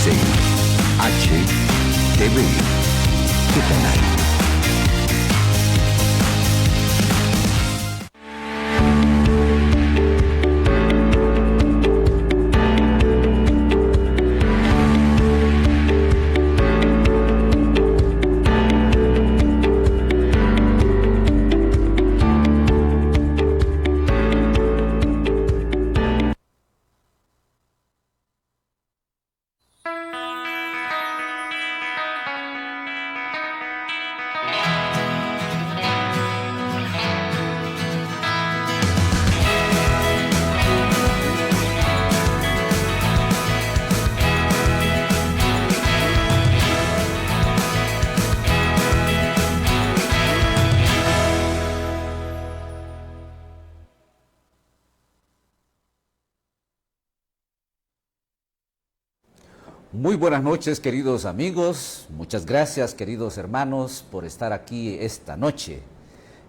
CHTV, tu canal. Muy buenas noches, queridos amigos. Muchas gracias, queridos hermanos, por estar aquí esta noche.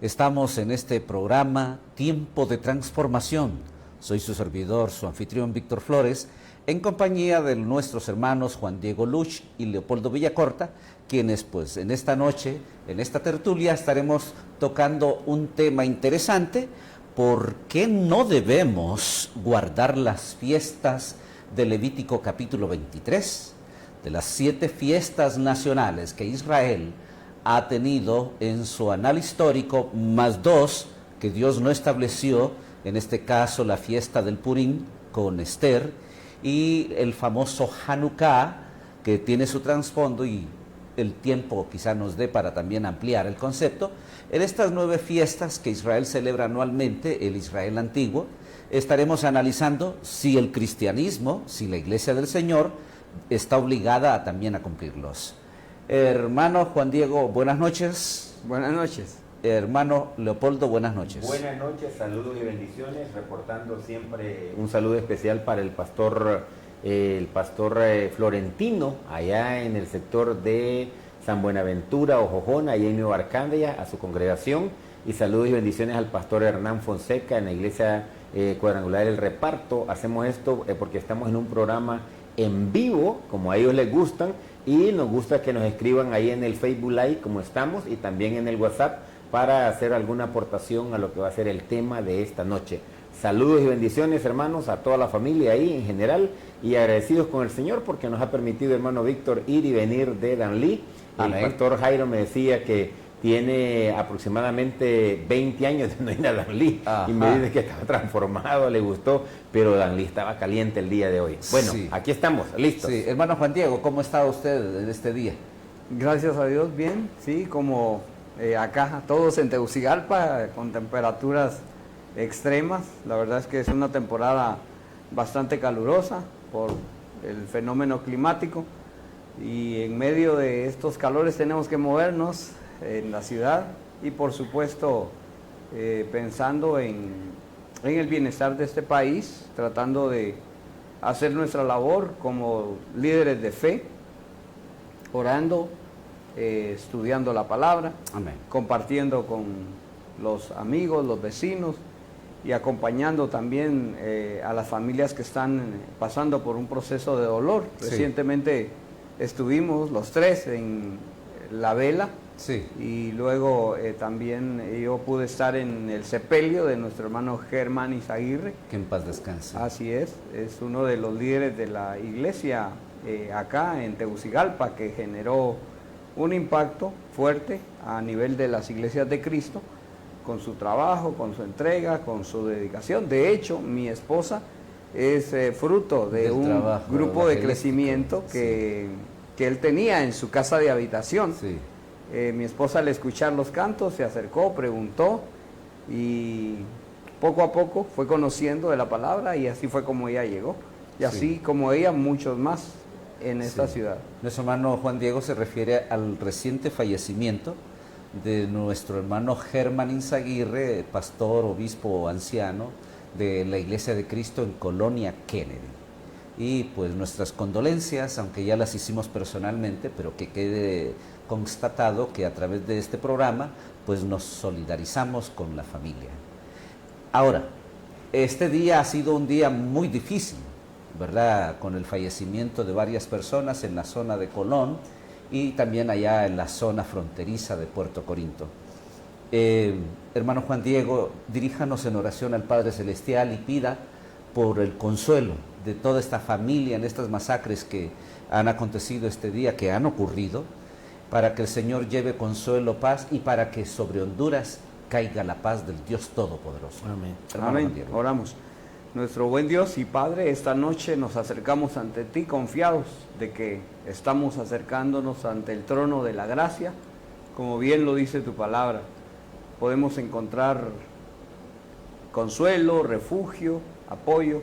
Estamos en este programa Tiempo de Transformación. Soy su servidor, su anfitrión Víctor Flores, en compañía de nuestros hermanos Juan Diego Luch y Leopoldo Villacorta, quienes pues en esta noche, en esta tertulia, estaremos tocando un tema interesante. ¿Por qué no debemos guardar las fiestas de Levítico capítulo 23, de las 7 fiestas nacionales que Israel ha tenido en su anal histórico, más 2 que Dios no estableció, en este caso la fiesta del Purim con Esther, y el famoso Hanukkah, que tiene su trasfondo y el tiempo quizá nos dé para también ampliar el concepto. En estas 9 fiestas que Israel celebra anualmente, el Israel antiguo, estaremos analizando si el cristianismo, si la Iglesia del Señor está obligada también a cumplirlos. Hermano Juan Diego, buenas noches. Buenas noches. Hermano Leopoldo, buenas noches. Buenas noches, saludos y bendiciones, reportando siempre un saludo especial para el pastor Florentino, allá en el sector de San Buenaventura o Jojona, allá en Nueva Arcandia, a su congregación, y saludos y bendiciones al pastor Hernán Fonseca en la iglesia cuadrangular El Reparto. Hacemos esto porque estamos en un programa en vivo, como a ellos les gustan, y nos gusta que nos escriban ahí en el Facebook Live como estamos, y también en el WhatsApp, para hacer alguna aportación a lo que va a ser el tema de esta noche. Saludos y bendiciones, hermanos, a toda la familia ahí en general, y agradecidos con el Señor porque nos ha permitido, hermano Víctor, ir y venir de Danlí. El pastor Jairo me decía que tiene aproximadamente 20 años de no ir a Danlí, y me dice que estaba transformado, le gustó, pero Danlí estaba caliente el día de hoy. Bueno, sí, aquí estamos, listos. Sí. Hermano Juan Diego, ¿cómo está usted en este día? Gracias a Dios, bien, sí, como acá todos en Tegucigalpa, con temperaturas extremas. La verdad es que es una temporada bastante calurosa por el fenómeno climático, y en medio de estos calores tenemos que movernos en la ciudad y por supuesto pensando en el bienestar de este país, tratando de hacer nuestra labor como líderes de fe, orando, estudiando la palabra, amén, compartiendo con los amigos, los vecinos, y acompañando también a las familias que están pasando por un proceso de dolor. Sí. Recientemente estuvimos los 3 en la vela. Sí. Y luego también yo pude estar en el sepelio de nuestro hermano Germán Izaguirre. Que en paz descanse. Así es uno de los líderes de la iglesia acá en Tegucigalpa, que generó un impacto fuerte a nivel de las iglesias de Cristo, con su trabajo, con su entrega, con su dedicación. De hecho, mi esposa es fruto de un grupo de crecimiento que él tenía en su casa de habitación. Sí. Mi esposa, al escuchar los cantos, se acercó, preguntó, y poco a poco fue conociendo de la palabra, y así fue como ella llegó. Y así como ella, muchos más en esta ciudad. Nuestro hermano Juan Diego se refiere al reciente fallecimiento de nuestro hermano Germán Izaguirre, pastor, obispo, anciano de la Iglesia de Cristo en Colonia Kennedy. Y pues nuestras condolencias, aunque ya las hicimos personalmente, pero que quede constatado que a través de este programa pues nos solidarizamos con la familia. Ahora, este día ha sido un día muy difícil ¿verdad? Con el fallecimiento de varias personas en la zona de Colón y también allá en la zona fronteriza de Puerto Corinto. Hermano Juan Diego, diríjanos en oración al Padre Celestial y pida por el consuelo de toda esta familia en estas masacres que han acontecido este día, que han ocurrido, para que el Señor lleve consuelo, paz y para que sobre Honduras caiga la paz del Dios Todopoderoso. Amén. Hermano Amén. Juan Diego. Oramos. Nuestro buen Dios y Padre, esta noche nos acercamos ante ti confiados de que estamos acercándonos ante el trono de la gracia, como bien lo dice tu palabra. Podemos encontrar consuelo, refugio, apoyo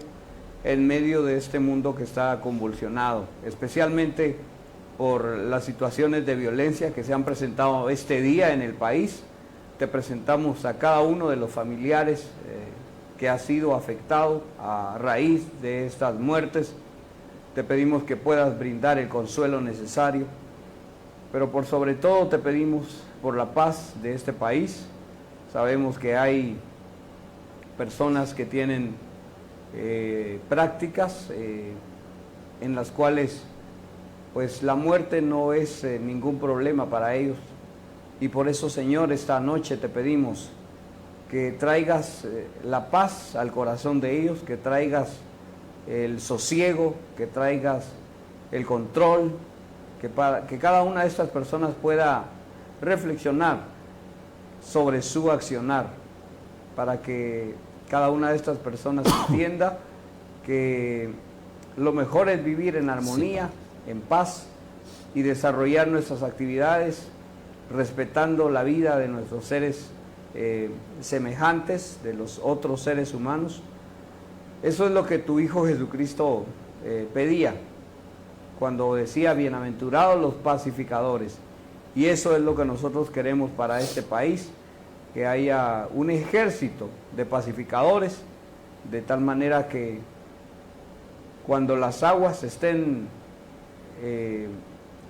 en medio de este mundo que está convulsionado, especialmente por las situaciones de violencia que se han presentado este día en el país. Te presentamos a cada uno de los familiares que ha sido afectado a raíz de estas muertes. Te pedimos que puedas brindar el consuelo necesario, pero por sobre todo te pedimos por la paz de este país. Sabemos que hay personas que tienen prácticas en las cuales pues la muerte no es ningún problema para ellos, y por eso, Señor, esta noche te pedimos que traigas la paz al corazón de ellos, que traigas el sosiego, que traigas el control, que cada una de estas personas pueda reflexionar sobre su accionar, para que cada una de estas personas entienda que lo mejor es vivir en armonía, en paz, y desarrollar nuestras actividades respetando la vida de nuestros seres semejantes, de los otros seres humanos. Eso es lo que tu Hijo Jesucristo pedía cuando decía: bienaventurados los pacificadores. Y eso es lo que nosotros queremos para este país, que haya un ejército de pacificadores, de tal manera que cuando las aguas estén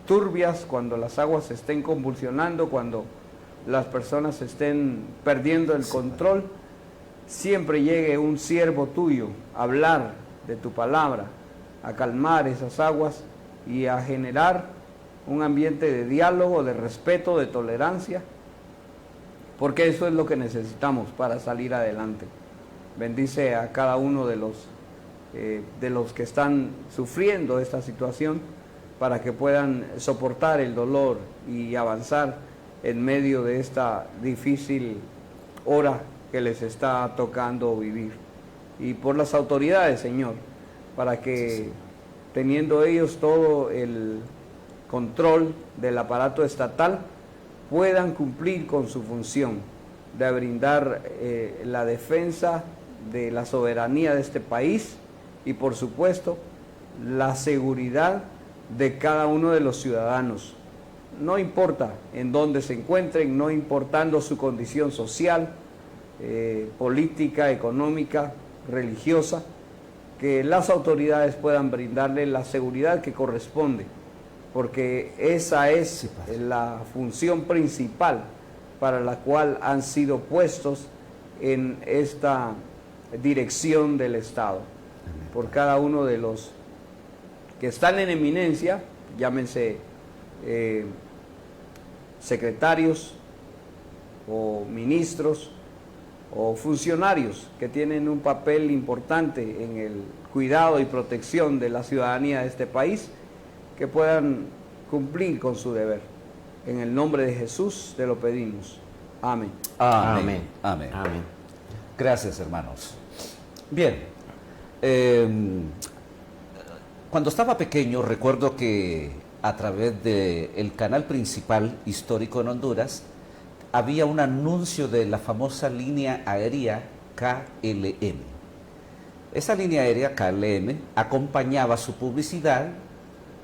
turbias, cuando las aguas se estén convulsionando, cuando las personas estén perdiendo el control, siempre llegue un siervo tuyo a hablar de tu palabra, a calmar esas aguas y a generar un ambiente de diálogo, de respeto, de tolerancia, porque eso es lo que necesitamos para salir adelante. Bendice a cada uno de los que están sufriendo esta situación, para que puedan soportar el dolor y avanzar en medio de esta difícil hora que les está tocando vivir. Y por las autoridades, Señor, para que teniendo ellos todo el control del aparato estatal, puedan cumplir con su función de brindar la defensa de la soberanía de este país y, por supuesto, la seguridad de cada uno de los ciudadanos. No importa en dónde se encuentren, no importando su condición social, política, económica, religiosa, que las autoridades puedan brindarle la seguridad que corresponde, porque esa es la función principal para la cual han sido puestos en esta dirección del Estado. Por cada uno de los que están en eminencia, llámense secretarios o ministros o funcionarios que tienen un papel importante en el cuidado y protección de la ciudadanía de este país, que puedan cumplir con su deber. En el nombre de Jesús te lo pedimos. Amén. Amén. Amén. Amén. Gracias, hermanos. Bien, cuando estaba pequeño recuerdo que a través del canal principal histórico en Honduras había un anuncio de la famosa línea aérea KLM. Esa línea aérea KLM acompañaba su publicidad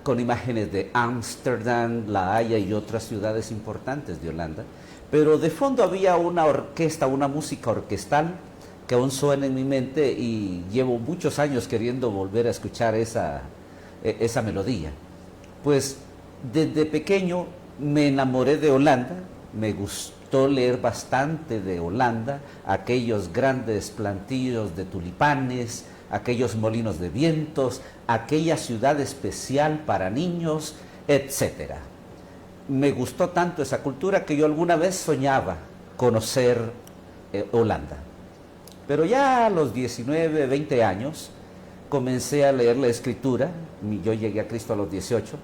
con imágenes de Ámsterdam, La Haya y otras ciudades importantes de Holanda, pero de fondo había una orquesta, una música orquestal que aún suena en mi mente y llevo muchos años queriendo volver a escuchar esa melodía. Pues desde pequeño me enamoré de Holanda, me gustó leer bastante de Holanda, aquellos grandes plantíos de tulipanes, aquellos molinos de vientos, aquella ciudad especial para niños, etc. Me gustó tanto esa cultura que yo alguna vez soñaba conocer Holanda. Pero ya a los 19, 20 años comencé a leer la escritura. Yo llegué a Cristo a los 18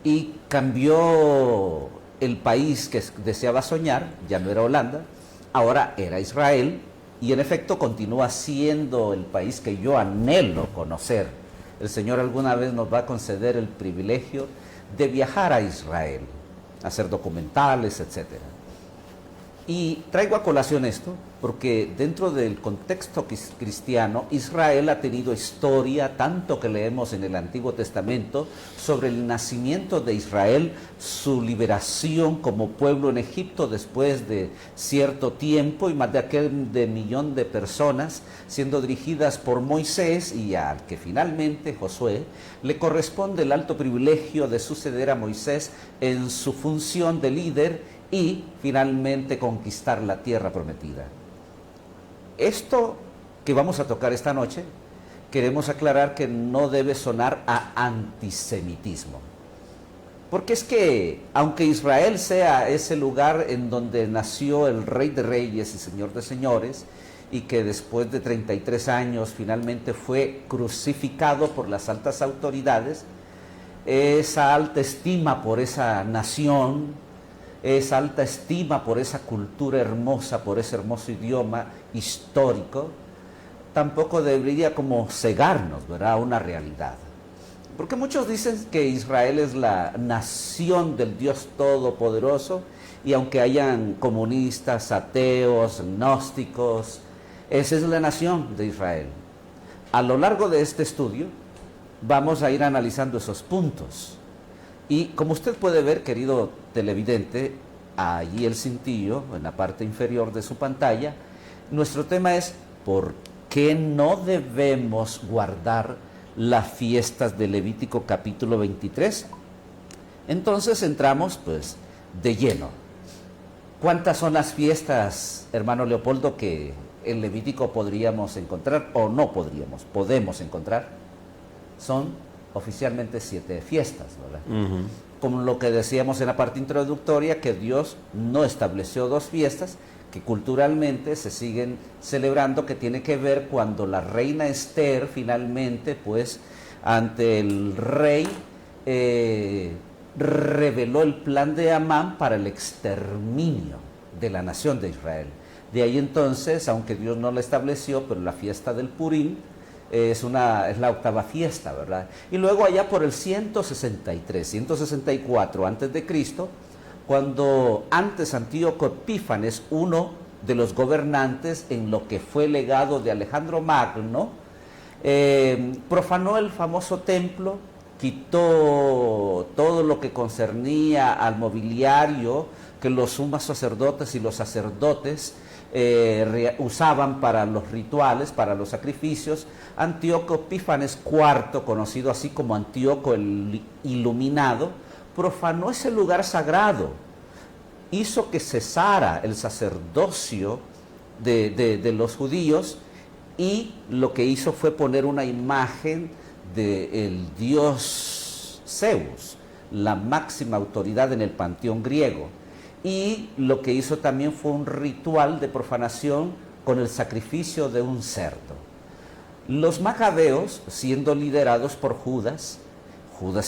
y cambió el país que deseaba soñar. Ya no era Holanda, ahora era Israel, y en efecto continúa siendo el país que yo anhelo conocer. El Señor alguna vez nos va a conceder el privilegio de viajar a Israel, hacer documentales, etcétera. Y traigo a colación esto porque dentro del contexto cristiano, Israel ha tenido historia, tanto que leemos en el Antiguo Testamento, sobre el nacimiento de Israel, su liberación como pueblo en Egipto después de cierto tiempo, y más de aquel de 1.000.000 de personas siendo dirigidas por Moisés, y al que finalmente Josué le corresponde el alto privilegio de suceder a Moisés en su función de líder y finalmente conquistar la tierra prometida. Esto que vamos a tocar esta noche, queremos aclarar que no debe sonar a antisemitismo. Porque es que, aunque Israel sea ese lugar en donde nació el Rey de Reyes y Señor de Señores, y que después de 33 años finalmente fue crucificado por las altas autoridades, esa alta estima por esa nación, esa alta estima por esa cultura hermosa, por ese hermoso idioma histórico, tampoco debería como cegarnos, ¿verdad?, una realidad. Porque muchos dicen que Israel es la nación del Dios Todopoderoso, y aunque hayan comunistas, ateos, gnósticos, esa es la nación de Israel. A lo largo de este estudio vamos a ir analizando esos puntos. Y como usted puede ver, querido televidente, allí el cintillo, en la parte inferior de su pantalla, nuestro tema es ¿por qué no debemos guardar las fiestas de Levítico capítulo 23? Entonces entramos pues de lleno. ¿Cuántas son las fiestas, hermano Leopoldo, que en Levítico podríamos encontrar o no podemos encontrar? Son oficialmente 7 fiestas, ¿verdad? Como lo que decíamos en la parte introductoria, que Dios no estableció 2 fiestas, que culturalmente se siguen celebrando, que tiene que ver cuando la reina Esther finalmente, pues, ante el rey, reveló el plan de Amán para el exterminio de la nación de Israel. De ahí entonces, aunque Dios no la estableció, pero la fiesta del Purim es la 8ª fiesta, ¿verdad? Y luego allá por el 163, 164 antes de Cristo, cuando antes Antíoco Epífanes, uno de los gobernantes en lo que fue legado de Alejandro Magno, profanó el famoso templo, quitó todo lo que concernía al mobiliario que los sumos sacerdotes y los sacerdotes usaban para los rituales, para los sacrificios. Antíoco Epífanes IV, conocido así como Antíoco el Iluminado, profanó ese lugar sagrado, hizo que cesara el sacerdocio de los judíos, y lo que hizo fue poner una imagen del dios Zeus, la máxima autoridad en el panteón griego. Y lo que hizo también fue un ritual de profanación con el sacrificio de un cerdo. Los macabeos, siendo liderados por Judas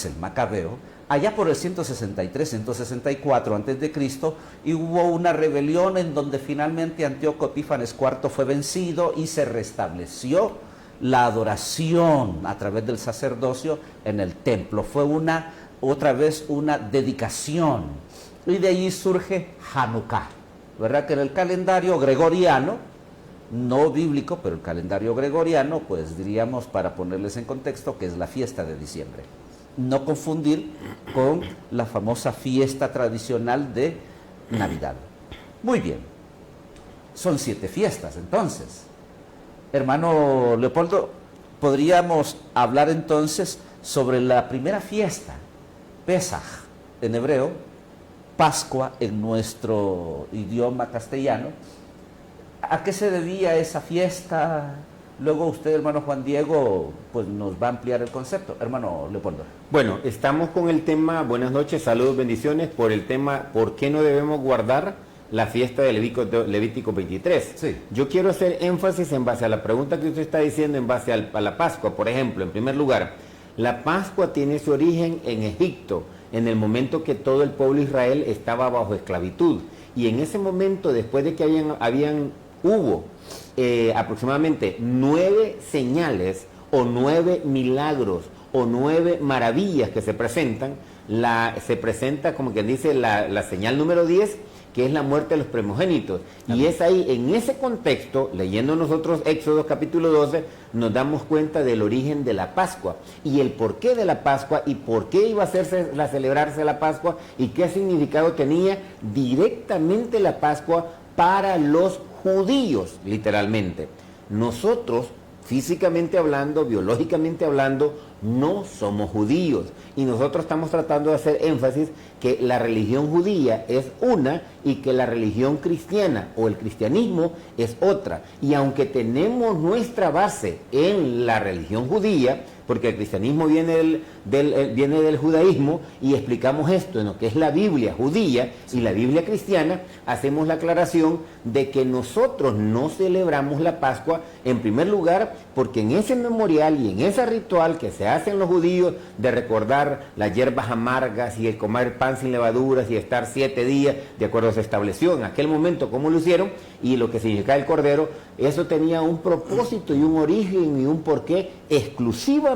el Macabeo, allá por el 163, 164 a.C., y hubo una rebelión en donde finalmente Antíoco Epífanes IV fue vencido y se restableció la adoración a través del sacerdocio en el templo. Fue otra vez una dedicación. Y de allí surge Hanukkah, ¿verdad? Que en el calendario gregoriano, no bíblico, pero el calendario gregoriano, pues diríamos, para ponerles en contexto, que es la fiesta de diciembre. No confundir con la famosa fiesta tradicional de Navidad. Muy bien, son 7 fiestas entonces. Hermano Leopoldo, podríamos hablar entonces sobre la primera fiesta, Pesaj en hebreo, Pascua en nuestro idioma castellano. ¿A qué se debía esa fiesta? Luego usted, hermano Juan Diego, pues nos va a ampliar el concepto. Hermano Leopoldo. Bueno, estamos con el tema, buenas noches, saludos, bendiciones, por el tema, ¿por qué no debemos guardar la fiesta de Levítico 23? Sí. Yo quiero hacer énfasis en base a la pregunta que usted está diciendo, en base a la Pascua, por ejemplo. En primer lugar, la Pascua tiene su origen en Egipto, en el momento que todo el pueblo de Israel estaba bajo esclavitud. Y en ese momento, después de que hubo aproximadamente 9 señales o 9 milagros o 9 maravillas que se presentan, se presenta, como quien dice, la señal número 10, que es la muerte de los primogénitos. Y es ahí, en ese contexto, leyendo nosotros Éxodo capítulo 12, nos damos cuenta del origen de la Pascua y el porqué de la Pascua y por qué iba a celebrarse la Pascua y qué significado tenía directamente la Pascua para los judíos, literalmente. Nosotros, físicamente hablando, biológicamente hablando, no somos judíos y nosotros estamos tratando de hacer énfasis que la religión judía es una y que la religión cristiana o el cristianismo es otra. Y aunque tenemos nuestra base en la religión judía, porque el cristianismo viene del judaísmo, y explicamos esto en lo que es la Biblia judía y la Biblia cristiana, hacemos la aclaración de que nosotros no celebramos la Pascua, en primer lugar, porque en ese memorial y en ese ritual que se hacen los judíos de recordar las hierbas amargas y el comer pan sin levaduras y estar 7 días, de acuerdo, se estableció en aquel momento cómo lo hicieron, y lo que significaba el cordero, eso tenía un propósito y un origen y un porqué exclusivamente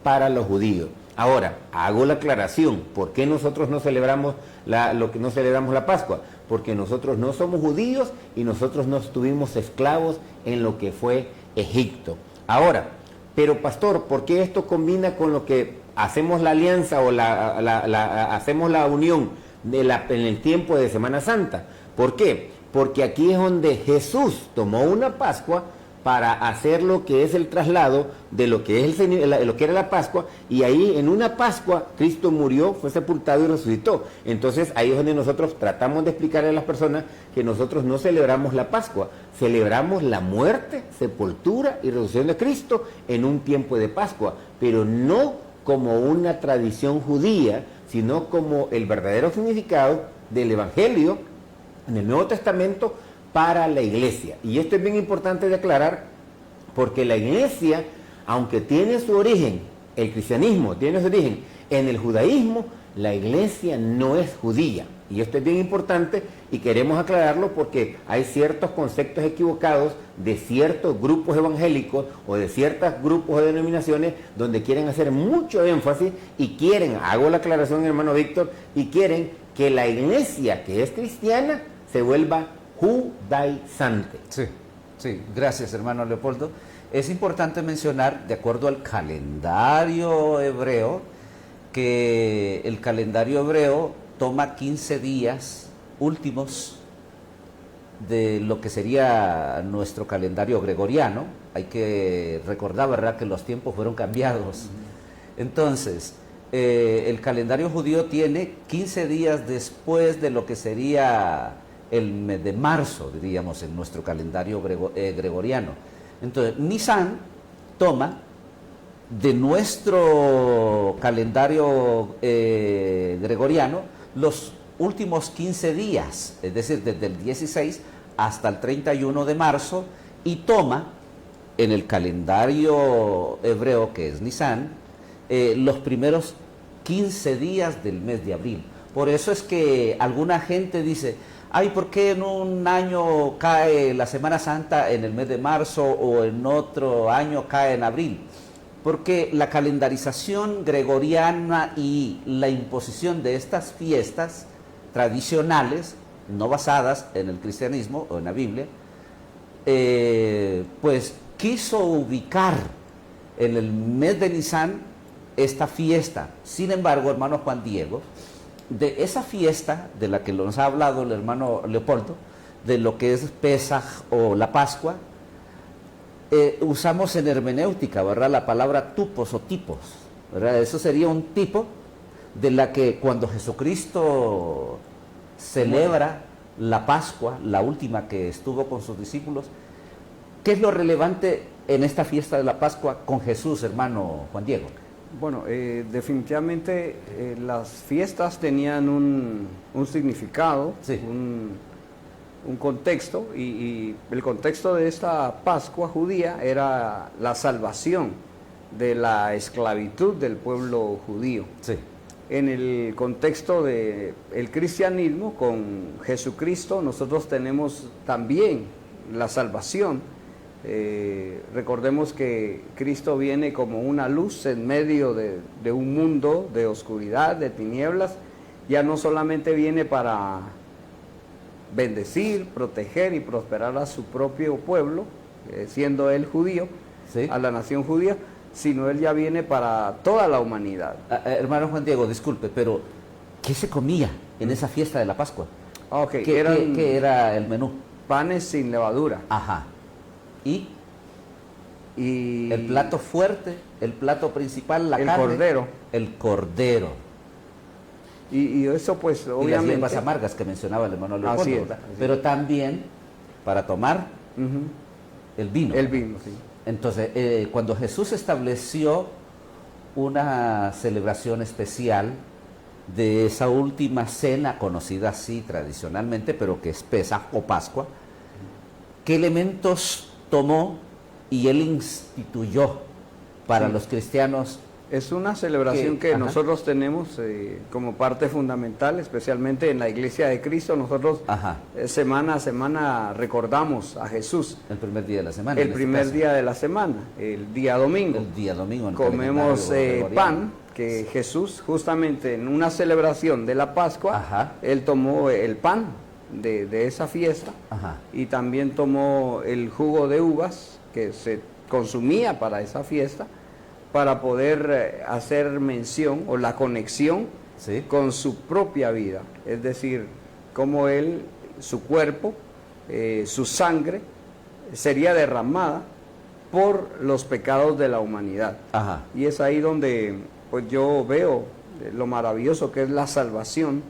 para los judíos. Ahora, hago la aclaración, ¿por qué nosotros no celebramos la Pascua? Porque nosotros no somos judíos y nosotros no estuvimos esclavos en lo que fue Egipto. Ahora, pero pastor, ¿por qué esto combina con lo que hacemos la alianza o hacemos la unión en el tiempo de Semana Santa? ¿Por qué? Porque aquí es donde Jesús tomó una Pascua para hacer lo que es el traslado de lo que era la Pascua, y ahí en una Pascua Cristo murió, fue sepultado y resucitó. Entonces ahí es donde nosotros tratamos de explicarle a las personas que nosotros no celebramos la Pascua, celebramos la muerte, sepultura y resurrección de Cristo en un tiempo de Pascua, pero no como una tradición judía, sino como el verdadero significado del Evangelio en el Nuevo Testamento para la iglesia. Y esto es bien importante de aclarar, porque la iglesia, aunque tiene su origen, el cristianismo tiene su origen en el judaísmo, la iglesia no es judía. Y esto es bien importante y queremos aclararlo porque hay ciertos conceptos equivocados de ciertos grupos evangélicos o de ciertos grupos de denominaciones donde quieren hacer mucho énfasis y quieren, hago la aclaración, hermano Víctor, y quieren que la iglesia que es cristiana se vuelva judaizante. Sí, sí, gracias, hermano Leopoldo. Es importante mencionar, de acuerdo al calendario hebreo, que el calendario hebreo toma 15 días últimos de lo que sería nuestro calendario gregoriano. Hay que recordar, ¿verdad?, que los tiempos fueron cambiados. Entonces, el calendario judío tiene 15 días después de lo que sería el mes de marzo, diríamos, en nuestro calendario gregoriano. Entonces, Nisan toma de nuestro calendario gregoriano los últimos 15 días, es decir, desde el 16 hasta el 31 de marzo, y toma en el calendario hebreo, que es Nisan, los primeros 15 días del mes de abril. Por eso es que alguna gente dice: ay, ¿por qué en un año cae la Semana Santa en el mes de marzo o en otro año cae en abril? Porque la calendarización gregoriana y la imposición de estas fiestas tradicionales, no basadas en el cristianismo o en la Biblia, pues quiso ubicar en el mes de Nisan esta fiesta. Sin embargo, hermano Juan Diego, de esa fiesta de la que nos ha hablado el hermano Leopoldo, de lo que es Pesaj o la Pascua, usamos en hermenéutica, ¿verdad?, la palabra tupos o tipos, ¿verdad? Eso sería un tipo de la que cuando Jesucristo celebra la Pascua, la última que estuvo con sus discípulos, ¿qué es lo relevante en esta fiesta de la Pascua con Jesús, hermano Juan Diego? Bueno, definitivamente las fiestas tenían un significado, Sí. un contexto, y el contexto de esta Pascua judía era la salvación de la esclavitud del pueblo judío. Sí. En el contexto del cristianismo, con Jesucristo, nosotros tenemos también la salvación. Recordemos que Cristo viene como una luz en medio de un mundo de oscuridad, de tinieblas. Ya no solamente viene para bendecir, proteger y prosperar a su propio pueblo, siendo él judío, Sí. a la nación judía, sino él ya viene para toda la humanidad. Hermano Juan Diego, disculpe, pero ¿qué se comía en esa fiesta de la Pascua? Okay, ¿Qué era el menú? panes sin levadura. Ajá. ¿Y Y el plato fuerte, el plato principal, la el carne? cordero. El cordero. Y eso pues Y las obviamente... hierbas amargas que mencionaba el hermano Leopoldo, Así es, ¿verdad? así es. Pero también para tomar Ujú, el vino. el vino, sí. Entonces, cuando Jesús estableció una celebración especial de esa última cena, conocida así tradicionalmente, pero que es Pesaj o Pascua, ¿qué elementos tomó y él instituyó para Sí. los cristianos? Es una celebración que Ajá. nosotros tenemos como parte fundamental, especialmente en la Iglesia de Cristo. Nosotros Ajá, semana a semana recordamos a Jesús. el primer día de la semana. El en este primer caso. día de la semana, el día domingo. El día domingo. en el Comemos calendario gregoriano. pan, que Jesús justamente en una celebración de la Pascua, Ajá. él tomó el pan de esa fiesta Ajá. y también tomó el jugo de uvas que se consumía para esa fiesta, para poder hacer mención o la conexión Sí. con su propia vida, es decir, cómo él, su cuerpo, su sangre sería derramada por los pecados de la humanidad. Ajá. Y es ahí donde pues yo veo lo maravilloso que es la salvación,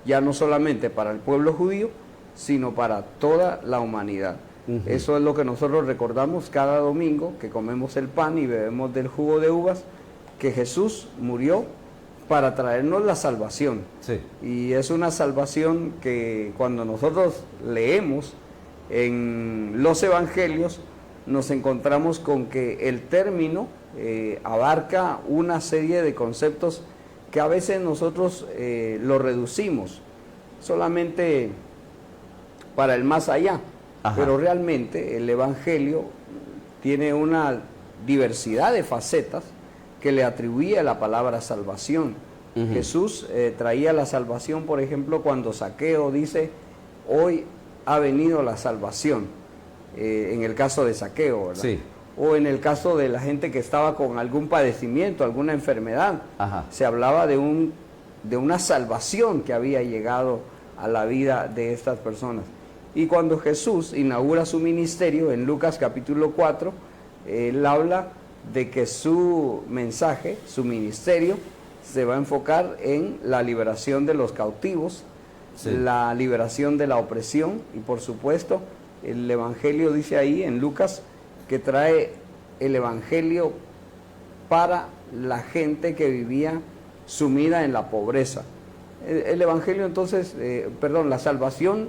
ya no solamente para el pueblo judío, sino para toda la humanidad. Ujú. Eso es lo que nosotros recordamos cada domingo, que comemos el pan y bebemos del jugo de uvas, que Jesús murió para traernos la salvación. Sí. Y es una salvación que cuando nosotros leemos en los evangelios, nos encontramos con que el término abarca una serie de conceptos que a veces nosotros lo reducimos solamente para el más allá. Ajá. Pero realmente el evangelio tiene una diversidad de facetas que le atribuye la palabra salvación. Ujú. Jesús traía la salvación, por ejemplo, cuando Zaqueo dice, hoy ha venido la salvación, en el caso de Zaqueo, ¿verdad? Sí. O en el caso de la gente que estaba con algún padecimiento, alguna enfermedad, Ajá. se hablaba de una salvación que había llegado a la vida de estas personas. Y cuando Jesús inaugura su ministerio en Lucas capítulo 4, él habla de que su mensaje, su ministerio, se va a enfocar en la liberación de los cautivos, Sí. la liberación de la opresión, y por supuesto el Evangelio dice ahí en Lucas que trae el Evangelio para la gente que vivía sumida en la pobreza. El Evangelio entonces, la salvación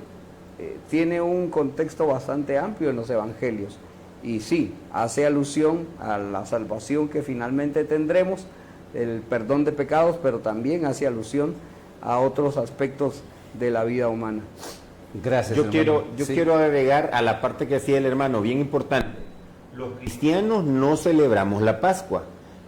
tiene un contexto bastante amplio en los Evangelios, y sí, hace alusión a la salvación que finalmente tendremos, el perdón de pecados, pero también hace alusión a otros aspectos de la vida humana. Gracias. Yo hermano. Sí. quiero agregar a la parte que decía el hermano, bien importante. Los cristianos no celebramos la Pascua,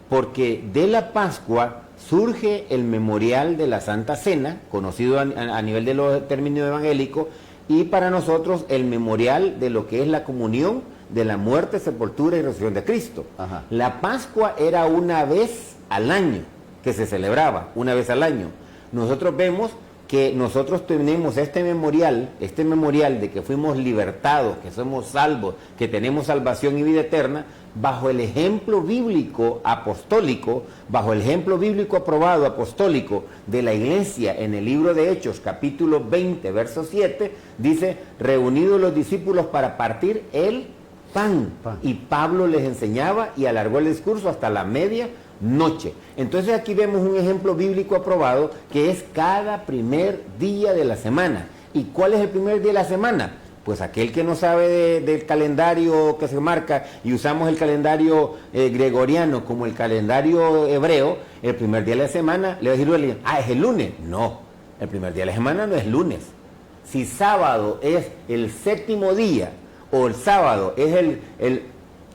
porque de la Pascua surge el memorial de la Santa Cena, conocido a nivel de los términos evangélicos, y para nosotros el memorial de lo que es la comunión de la muerte, sepultura y resurrección de Cristo. Ajá. La Pascua era una vez al año que se celebraba, una vez al año. Nosotros vemos que nosotros tenemos este memorial de que fuimos libertados, que somos salvos, que tenemos salvación y vida eterna, bajo el ejemplo bíblico apostólico, bajo el ejemplo bíblico aprobado apostólico de la iglesia en el libro de Hechos, capítulo 20, verso 7, dice, reunidos los discípulos para partir el pan. Y Pablo les enseñaba y alargó el discurso hasta la medianoche. Entonces aquí vemos un ejemplo bíblico aprobado que es cada primer día de la semana. ¿Y cuál es el primer día de la semana? Pues aquel que no sabe del calendario que se marca y usamos el calendario gregoriano como el calendario hebreo, el primer día de la semana, le va a decir a alguien, es el lunes. No, el primer día de la semana no es lunes. Si sábado es el séptimo día o el sábado es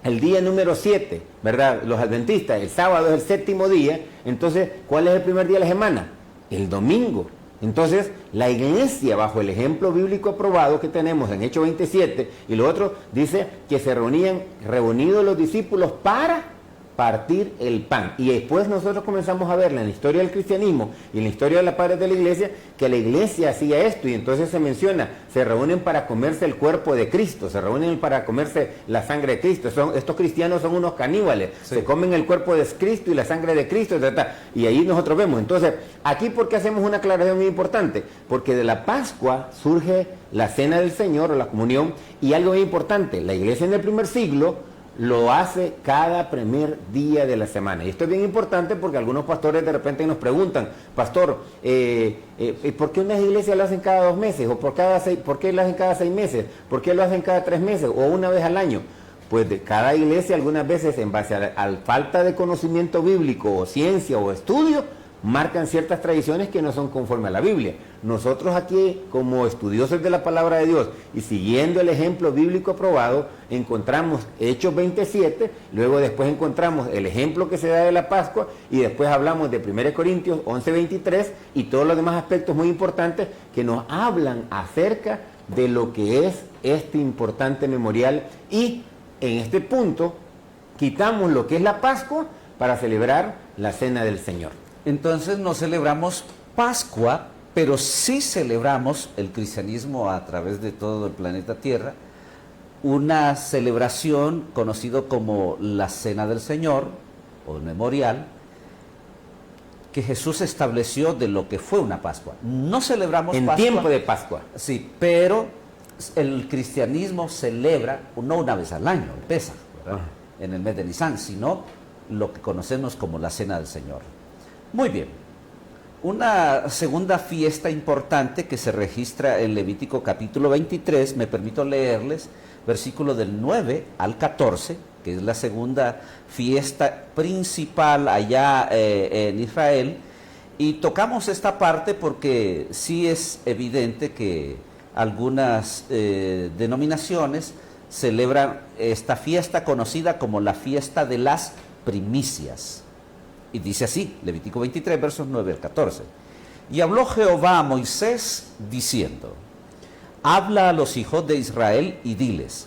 el día número 7, ¿verdad? Los adventistas, el sábado es el séptimo día, entonces, ¿cuál es el primer día de la semana? El domingo. Entonces, la iglesia, bajo el ejemplo bíblico aprobado que tenemos en Hechos 27, y lo otro dice que se reunidos los discípulos para partir el pan. Y después nosotros comenzamos a ver en la historia del cristianismo y en la historia de los padres de la iglesia, que la iglesia hacía esto, y entonces se menciona, se reúnen para comerse el cuerpo de Cristo, se reúnen para comerse la sangre de Cristo. Estos cristianos son unos caníbales, sí. Se comen el cuerpo de Cristo y la sangre de Cristo, etc. Y ahí nosotros vemos. Entonces, aquí, ¿por qué hacemos una aclaración muy importante? Porque de la Pascua surge la cena del Señor o la comunión, y algo muy importante, la iglesia en el primer siglo lo hace cada primer día de la semana. Y esto es bien importante porque algunos pastores de repente nos preguntan, pastor, ¿por qué unas iglesias lo hacen cada 2 meses? ¿O por qué lo hacen cada 6 meses? ¿Por qué lo hacen cada 3 meses? ¿O una vez al año? Pues de cada iglesia algunas veces en base a falta de conocimiento bíblico o ciencia o estudio, marcan ciertas tradiciones que no son conforme a la Biblia. Nosotros aquí, como estudiosos de la palabra de Dios y siguiendo el ejemplo bíblico aprobado, encontramos Hechos 27, luego después encontramos el ejemplo que se da de la Pascua, y después hablamos de 1 Corintios 11:23 y todos los demás aspectos muy importantes que nos hablan acerca de lo que es este importante memorial. Y en este punto quitamos lo que es la Pascua para celebrar la Cena del Señor. Entonces no celebramos Pascua, pero sí celebramos el cristianismo a través de todo el planeta Tierra, una celebración conocida como la Cena del Señor, o el memorial, que Jesús estableció de lo que fue una Pascua. No celebramos en Pascua. En tiempo de Pascua. Sí, pero el cristianismo celebra, no una vez al año, el Pesaj, ¿verdad? En el mes de Nisan, sino lo que conocemos como la Cena del Señor. Muy bien. Una segunda fiesta importante que se registra en Levítico capítulo 23, me permito leerles, versículo del 9 al 14, que es la segunda fiesta principal allá en Israel, y tocamos esta parte porque sí es evidente que algunas denominaciones celebran esta fiesta conocida como la fiesta de las primicias. Y dice así, Levítico 23, versos 9 al 14. Y habló Jehová a Moisés diciendo, habla a los hijos de Israel y diles,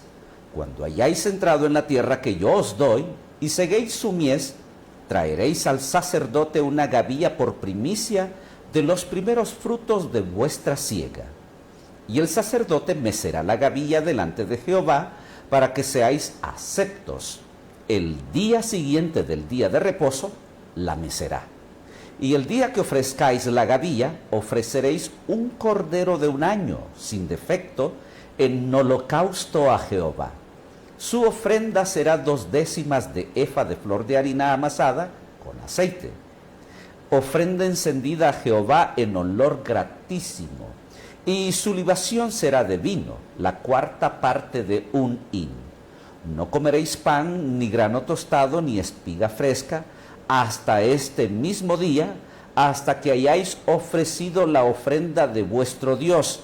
cuando hayáis entrado en la tierra que yo os doy, y seguéis su mies, traeréis al sacerdote una gavilla por primicia de los primeros frutos de vuestra siega. Y el sacerdote mecerá la gavilla delante de Jehová, para que seáis aceptos. El día siguiente del día de reposo, la mecerá. Y el día que ofrezcáis la gavilla, ofreceréis un cordero de 1 año, sin defecto, en holocausto a Jehová. Su ofrenda será 2/10 de efa de flor de harina amasada con aceite. Ofrenda encendida a Jehová en olor gratísimo. Y su libación será de vino, la 4ª parte de 1 hin. No comeréis pan, ni grano tostado, ni espiga fresca, hasta este mismo día, hasta que hayáis ofrecido la ofrenda de vuestro Dios.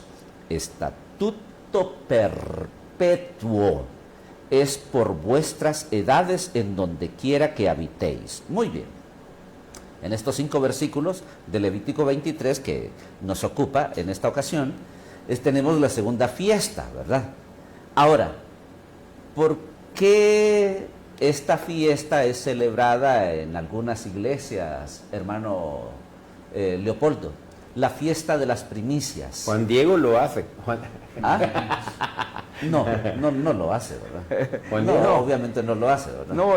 Estatuto perpetuo es por vuestras edades en donde quiera que habitéis. Muy bien. En estos 5 versículos de Levítico 23 que nos ocupa en esta ocasión, tenemos la segunda fiesta, ¿verdad? Ahora, ¿por qué esta fiesta es celebrada en algunas iglesias, hermano Leopoldo? La fiesta de las primicias. Juan Diego lo hace. ¿Ah? No lo hace, ¿verdad? No, obviamente no lo hace, ¿verdad? No,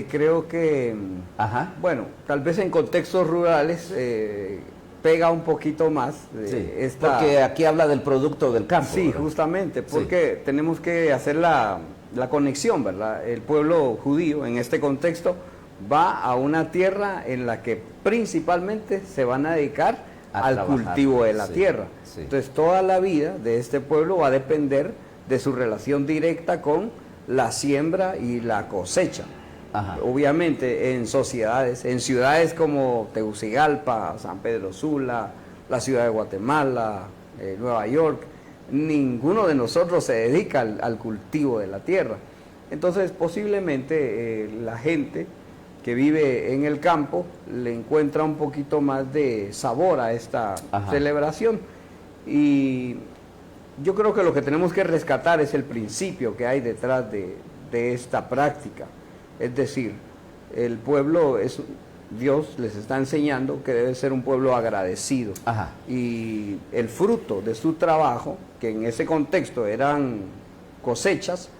creo que, ajá, bueno, tal vez en contextos rurales pega un poquito más. Porque aquí habla del producto del campo. Sí, ¿verdad? justamente, porque tenemos que hacer la la conexión, ¿verdad? El pueblo judío en este contexto va a una tierra en la que principalmente se van a dedicar al trabajar, cultivo de la sí, tierra. sí. Entonces toda la vida de este pueblo va a depender de su relación directa con la siembra y la cosecha. Ajá. Obviamente en ciudades como Tegucigalpa, San Pedro Sula, la ciudad de Guatemala, Nueva York, ninguno de nosotros se dedica al cultivo de la tierra. Entonces posiblemente la gente que vive en el campo le encuentra un poquito más de sabor a esta Ajá. celebración. Y yo creo que lo que tenemos que rescatar es el principio que hay detrás de esta práctica. Es decir, el pueblo, Dios les está enseñando que debe ser un pueblo agradecido. Ajá. Y el fruto de su trabajo, que en ese contexto eran cosechas,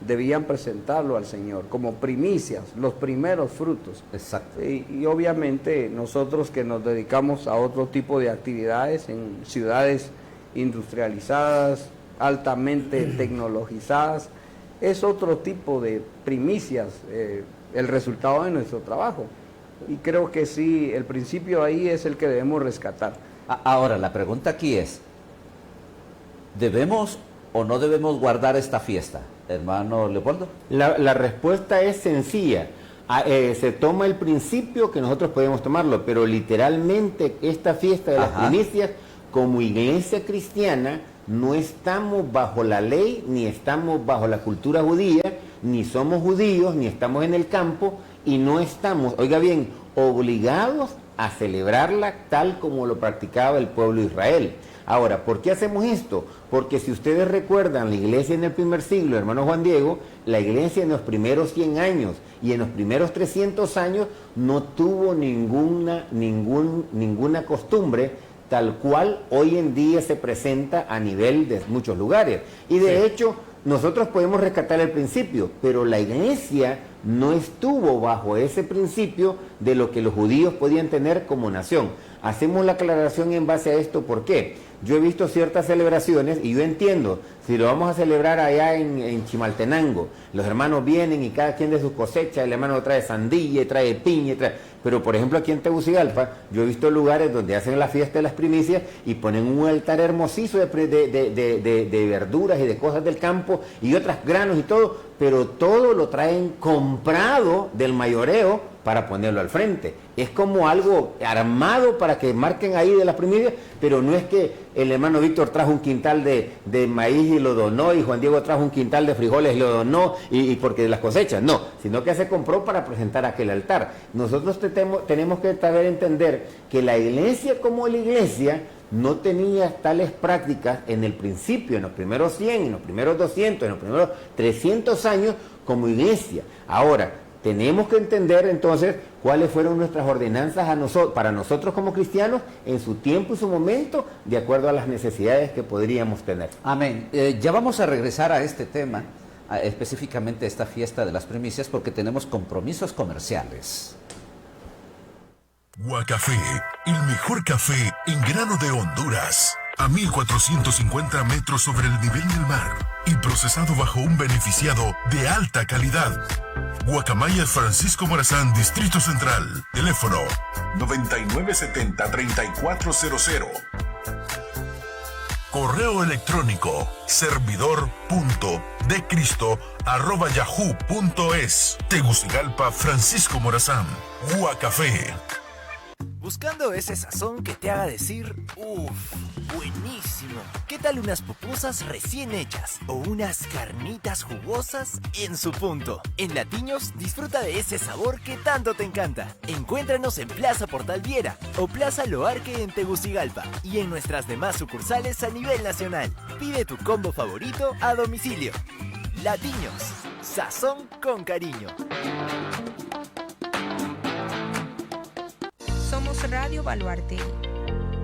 debían presentarlo al Señor como primicias, los primeros frutos. Exacto. Y obviamente nosotros que nos dedicamos a otro tipo de actividades en ciudades industrializadas, altamente tecnologizadas, es otro tipo de primicias el resultado de nuestro trabajo. Y creo que sí, el principio ahí es el que debemos rescatar. Ahora, la pregunta aquí es, ¿debemos o no debemos guardar esta fiesta, hermano Leopoldo? La respuesta es sencilla. Se toma el principio que nosotros podemos tomarlo, pero literalmente esta fiesta de las Ajá. primicias, como iglesia cristiana, no estamos bajo la ley, ni estamos bajo la cultura judía, ni somos judíos, ni estamos en el campo, y no estamos, oiga bien, obligados a celebrarla tal como lo practicaba el pueblo de Israel. Ahora, ¿por qué hacemos esto? Porque si ustedes recuerdan la iglesia en el primer siglo, hermano Juan Diego, la iglesia en los primeros 100 años y en los primeros 300 años no tuvo ninguna costumbre tal cual hoy en día se presenta a nivel de muchos lugares. Y de hecho, nosotros podemos rescatar el principio, pero la iglesia no estuvo bajo ese principio de lo que los judíos podían tener como nación. Hacemos la aclaración en base a esto, ¿por qué? Yo he visto ciertas celebraciones y yo entiendo, si lo vamos a celebrar allá en Chimaltenango, los hermanos vienen y cada quien de su cosecha, el hermano trae sandía, trae piña, pero por ejemplo aquí en Tegucigalpa, yo he visto lugares donde hacen la fiesta de las primicias y ponen un altar hermosísimo de verduras y de cosas del campo y otras granos y todo, pero todo lo traen comprado del mayoreo para ponerlo al frente. Es como algo armado para que marquen ahí de las primicias, pero no es que el hermano Víctor trajo un quintal de maíz y lo donó, y Juan Diego trajo un quintal de frijoles y lo donó, y porque de las cosechas, no, sino que se compró para presentar aquel altar. Nosotros tenemos que saber entender que la iglesia como la iglesia no tenía tales prácticas en el principio, en los primeros 100, en los primeros 200, en los primeros 300 años como iglesia. Ahora, tenemos que entender entonces cuáles fueron nuestras ordenanzas para nosotros como cristianos en su tiempo y su momento, de acuerdo a las necesidades que podríamos tener. Amén. Ya vamos a regresar a este tema, específicamente a esta fiesta de las primicias, porque tenemos compromisos comerciales. Guacafé, el mejor café en grano de Honduras. A 1450 metros sobre el nivel del mar y procesado bajo un beneficiado de alta calidad. Guacamaya Francisco Morazán, Distrito Central. Teléfono 9970-3400. Correo electrónico servidor.decristo@yahoo.es. Tegucigalpa, Francisco Morazán. Guacafé. Buscando ese sazón que te haga decir, uff, buenísimo. ¿Qué tal unas pupusas recién hechas o unas carnitas jugosas en su punto? En Latiños disfruta de ese sabor que tanto te encanta. Encuéntranos en Plaza Portal Viera o Plaza Loarque en Tegucigalpa y en nuestras demás sucursales a nivel nacional. Pide tu combo favorito a domicilio. Latiños, sazón con cariño. Somos Radio Baluarte,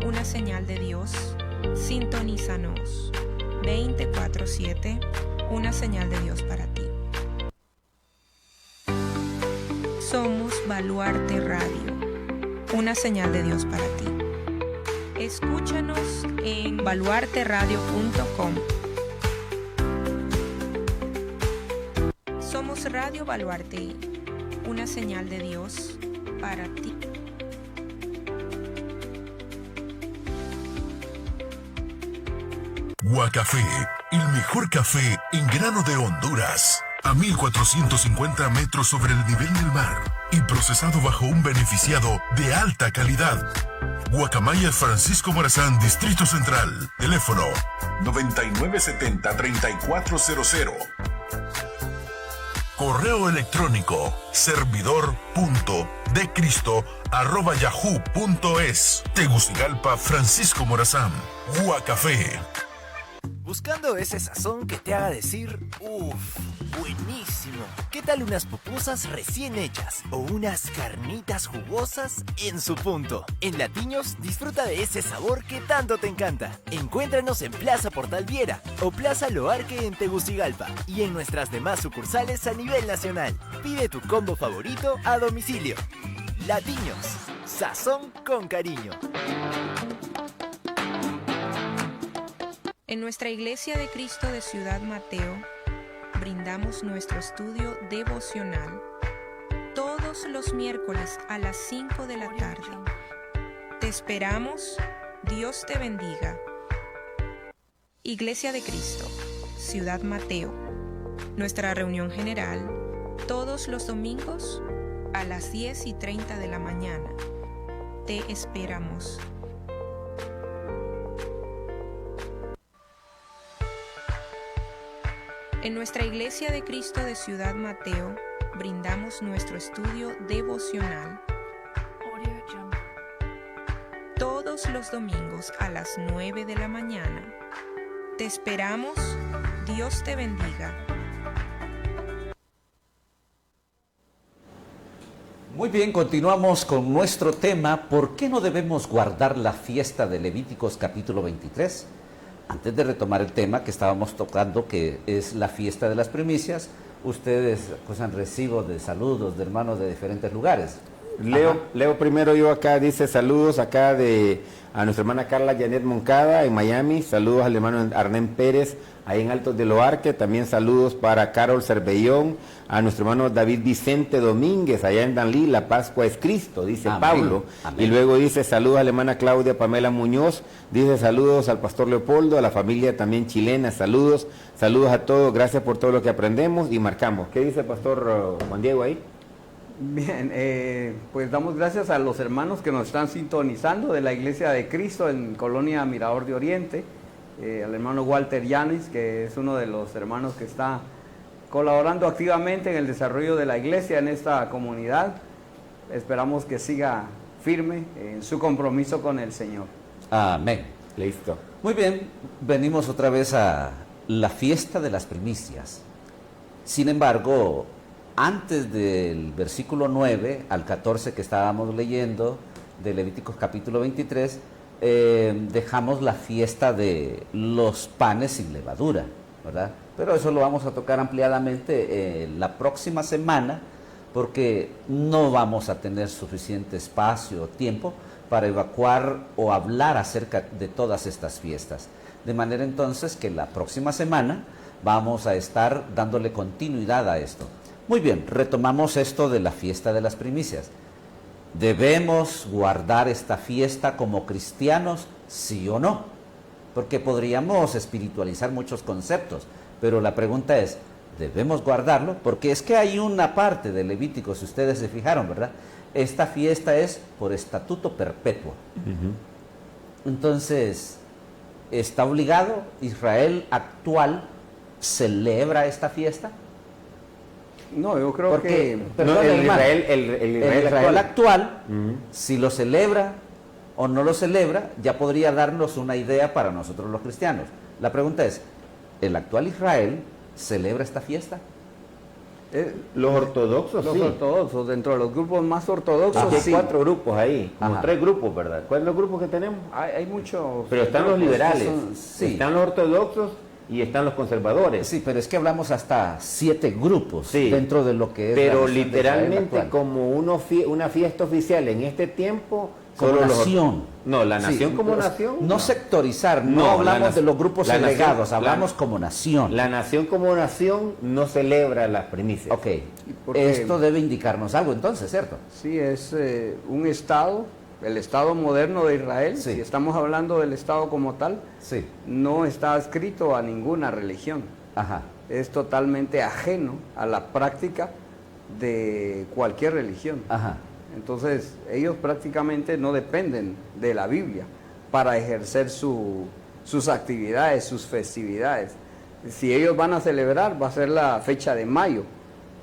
una señal de Dios. Sintonízanos 24/7, una señal de Dios para ti. Somos Baluarte Radio, una señal de Dios para ti. Escúchanos en baluarteradio.com. Somos Radio Baluarte, una señal de Dios para ti. Guacafé, el mejor café en grano de Honduras. A 1450 metros sobre el nivel del mar y procesado bajo un beneficiado de alta calidad. Guacamaya Francisco Morazán, Distrito Central. Teléfono 9970-3400. Correo electrónico servidor.decristo@yahoo.es. Tegucigalpa, Francisco Morazán. Guacafé. Buscando ese sazón que te haga decir, uff, buenísimo. ¿Qué tal unas pupusas recién hechas o unas carnitas jugosas en su punto? En Latiños, disfruta de ese sabor que tanto te encanta. Encuéntranos en Plaza Portal Viera o Plaza Loarque en Tegucigalpa y en nuestras demás sucursales a nivel nacional. Pide tu combo favorito a domicilio. Latiños, sazón con cariño. En nuestra Iglesia de Cristo de Ciudad Mateo, brindamos nuestro estudio devocional todos los miércoles a las 5 de la tarde. Te esperamos, Dios te bendiga. Iglesia de Cristo, Ciudad Mateo. Nuestra reunión general todos los domingos a las 10:30 de la mañana. Te esperamos. En nuestra Iglesia de Cristo de Ciudad Mateo, brindamos nuestro estudio devocional todos los domingos a las 9 de la mañana. Te esperamos, Dios te bendiga. Muy bien, continuamos con nuestro tema, ¿por qué no debemos guardar la fiesta de Levíticos capítulo 23? Antes de retomar el tema que estábamos tocando, que es la fiesta de las primicias, ustedes pues han recibo de saludos de hermanos de diferentes lugares. Leo primero yo acá, dice saludos acá a nuestra hermana Carla Janet Moncada en Miami, saludos al hermano Arnén Pérez ahí en Altos de Loarque, también saludos para Carol Cervellón, a nuestro hermano David Vicente Domínguez allá en Danlí, la Pascua es Cristo, dice Amén. Pablo. Amén. Y luego dice saludos a la hermana Claudia Pamela Muñoz, dice saludos al pastor Leopoldo, a la familia también chilena, saludos a todos, gracias por todo lo que aprendemos y marcamos. ¿Qué dice el pastor Juan Diego ahí? Bien, pues damos gracias a los hermanos que nos están sintonizando de la Iglesia de Cristo en Colonia Mirador de Oriente, al hermano Walter Yanis, que es uno de los hermanos que está colaborando activamente en el desarrollo de la iglesia en esta comunidad. Esperamos que siga firme en su compromiso con el Señor. Amén. Listo. Muy bien, venimos otra vez a la fiesta de las primicias. Sin embargo, antes del versículo 9 al 14 que estábamos leyendo de Levíticos capítulo 23, dejamos la fiesta de los panes sin levadura, ¿verdad? Pero eso lo vamos a tocar ampliadamente la próxima semana, porque no vamos a tener suficiente espacio o tiempo para evacuar o hablar acerca de todas estas fiestas. De manera entonces que la próxima semana vamos a estar dándole continuidad a esto. Muy bien, retomamos esto de la fiesta de las primicias. ¿Debemos guardar esta fiesta como cristianos, sí o no? Porque podríamos espiritualizar muchos conceptos, pero la pregunta es, ¿debemos guardarlo? Porque es que hay una parte de Levítico, si ustedes se fijaron, ¿verdad? Esta fiesta es por estatuto perpetuo. Entonces, ¿está obligado? ¿Israel actual celebra esta fiesta? No, yo creo porque, que... Perdón, no, el hermano, Israel actual, si lo celebra o no lo celebra, ya podría darnos una idea para nosotros los cristianos. La pregunta es, ¿el actual Israel celebra esta fiesta? Los ortodoxos, los sí. ortodoxos, dentro de los grupos más ortodoxos, Aquí hay sí. 4 grupos ahí, como Ajá. 3 grupos, ¿verdad? ¿Cuáles son los grupos que tenemos? Hay muchos... Pero están los grupos que liberales, son- sí. están los ortodoxos y están los conservadores. Sí, pero es que hablamos hasta 7 grupos Sí. dentro de lo que es Pero la nación de Israel literalmente actual. como una fiesta oficial en este tiempo... Como solo nación. No, la nación Sí, como nación. No sectorizar, no, No, hablamos de los grupos la nación- delegados, hablamos como nación. La nación como nación no celebra las primicias. Ok, porque- esto debe indicarnos algo entonces, ¿cierto? Sí, es un Estado, el Estado moderno de Israel, Sí. si estamos hablando del Estado como tal, Sí, no está adscrito a ninguna religión. ajá, Es totalmente ajeno a la práctica de cualquier religión. ajá. Entonces, ellos prácticamente no dependen de la Biblia para ejercer sus actividades, sus festividades. Si ellos van a celebrar, va a ser la fecha de mayo,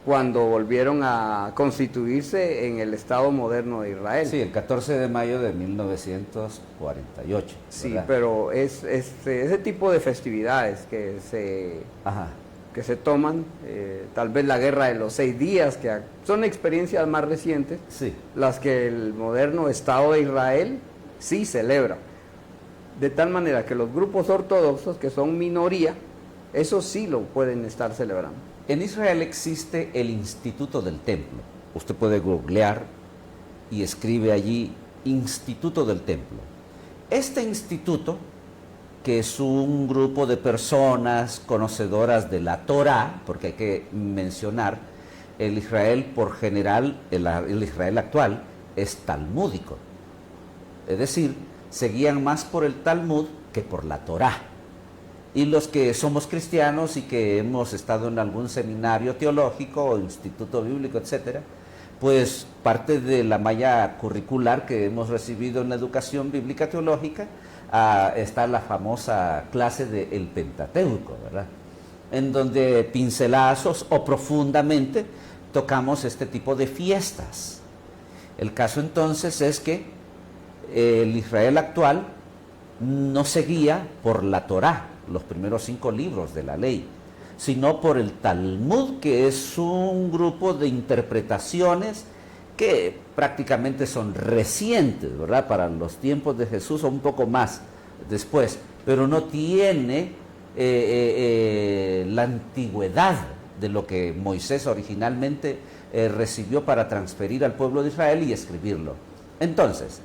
cuando volvieron a constituirse en el Estado moderno de Israel. Sí, el 14 de mayo de 1948. Sí, ¿verdad? pero es ese tipo de festividades Ajá, que se toman, tal vez la guerra de los 6 días, que son experiencias más recientes, sí. las que el moderno Estado de Israel sí celebra. De tal manera que los grupos ortodoxos, que son minoría, eso sí lo pueden estar celebrando. En Israel existe el Instituto del Templo. Usted puede googlear y escribe allí Instituto del Templo. Este instituto, que es un grupo de personas conocedoras de la Torá, porque hay que mencionar, el Israel por general, el Israel actual, es talmúdico. Es decir, se guían más por el Talmud que por la Torá. Y los que somos cristianos y que hemos estado en algún seminario teológico o instituto bíblico, etcétera, pues parte de la malla curricular que hemos recibido en la educación bíblica teológica está la famosa clase del Pentateuco, ¿verdad? En donde pincelazos o profundamente tocamos este tipo de fiestas. El caso entonces es que el Israel actual no se guía por la Torá, los primeros 5 libros de la ley, sino por el Talmud, que es un grupo de interpretaciones que prácticamente son recientes, ¿verdad? Para los tiempos de Jesús o un poco más después, pero no tiene la antigüedad de lo que Moisés originalmente recibió para transferir al pueblo de Israel y escribirlo. Entonces,